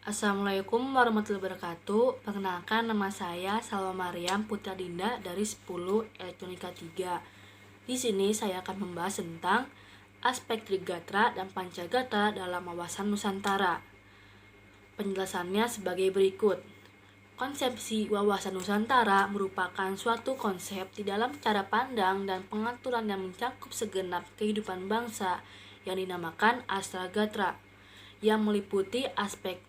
Assalamualaikum warahmatullahi wabarakatuh. Perkenalkan, nama saya Salwa Mariam Putra Dinda dari 10 Elektronika 3. Di sini saya akan membahas tentang aspek Trigatra dan Pancagatra dalam wawasan Nusantara. Penjelasannya sebagai berikut. Konsepsi wawasan Nusantara merupakan suatu konsep di dalam cara pandang dan pengaturan yang mencakup segenap kehidupan bangsa yang dinamakan Astragatra, yang meliputi aspek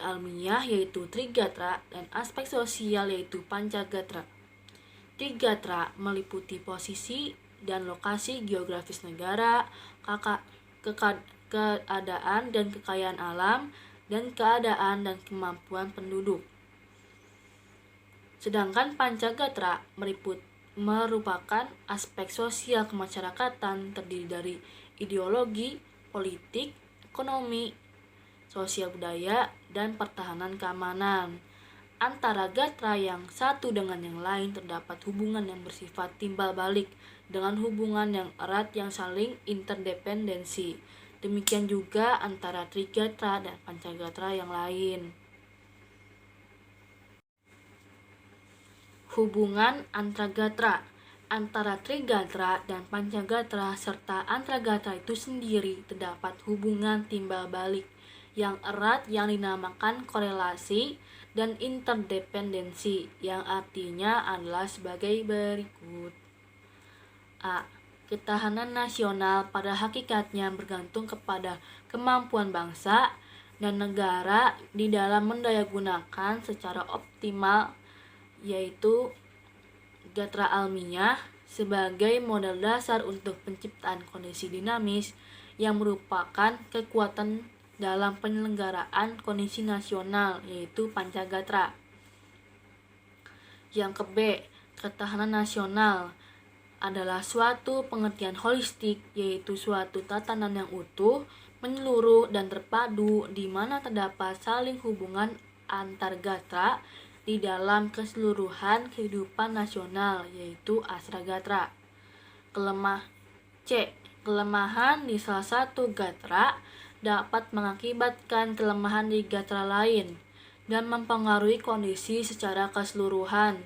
almiah yaitu Trigatra dan aspek sosial yaitu Pancagatra. Trigatra meliputi posisi dan lokasi geografis negara, keadaan dan kekayaan alam, dan keadaan dan kemampuan penduduk. Sedangkan Pancagatra merupakan aspek sosial kemasyarakatan terdiri dari ideologi, politik, ekonomi, sosial budaya, dan pertahanan keamanan. Antara gatra yang satu dengan yang lain terdapat hubungan yang bersifat timbal balik dengan hubungan yang erat yang saling interdependensi. Demikian juga antara Trigatra dan Pancagatra yang lain. Hubungan antaragatra antara Trigatra dan Pancagatra serta antaragatra itu sendiri terdapat hubungan timbal balik yang erat yang dinamakan korelasi dan interdependensi, yang artinya adalah sebagai berikut. A. Ketahanan nasional pada hakikatnya bergantung kepada kemampuan bangsa dan negara di dalam mendayagunakan secara optimal, yaitu gatra almiah sebagai modal dasar untuk penciptaan kondisi dinamis yang merupakan kekuatan dalam penyelenggaraan kondisi nasional, yaitu Pancagatra. Yang ke B, ketahanan nasional adalah suatu pengertian holistik, yaitu suatu tatanan yang utuh, menyeluruh, dan terpadu di mana terdapat saling hubungan antar gatra di dalam keseluruhan kehidupan nasional, yaitu Astragatra. Kelemahan di salah satu gatra dapat mengakibatkan kelemahan di gatra lain dan mempengaruhi kondisi secara keseluruhan.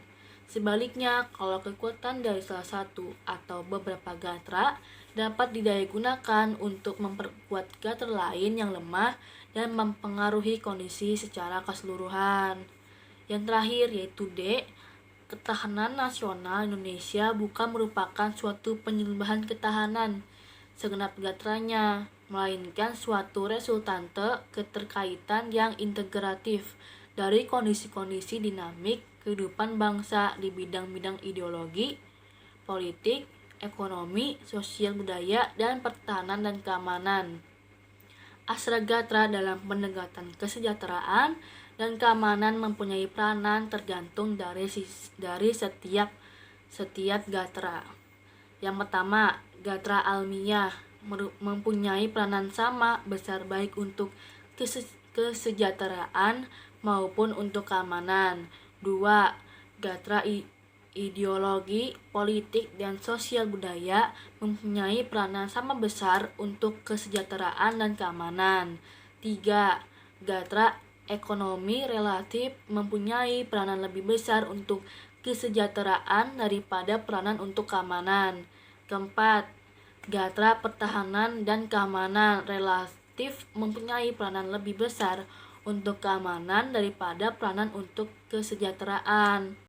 Sebaliknya, kalau kekuatan dari salah satu atau beberapa gatra dapat didayagunakan untuk memperkuat gatra lain yang lemah dan mempengaruhi kondisi secara keseluruhan. Yang terakhir yaitu D, ketahanan nasional Indonesia bukan merupakan suatu penyelesaian ketahanan segenap gatranya, melainkan suatu resultante keterkaitan yang integratif dari kondisi-kondisi dinamik kehidupan bangsa di bidang-bidang ideologi, politik, ekonomi, sosial budaya, dan pertahanan dan keamanan. Astragatra dalam pendekatan kesejahteraan dan keamanan mempunyai peranan tergantung dari setiap gatra. Yang pertama, gatra almiah mempunyai peranan sama besar baik untuk kesejahteraan maupun untuk keamanan. 2. Gatra ideologi, politik, dan sosial budaya mempunyai peranan sama besar untuk kesejahteraan dan keamanan. 3. Gatra ekonomi relatif mempunyai peranan lebih besar untuk kesejahteraan daripada peranan untuk keamanan. Keempat, gatra pertahanan dan keamanan relatif mempunyai peranan lebih besar untuk keamanan daripada peranan untuk kesejahteraan.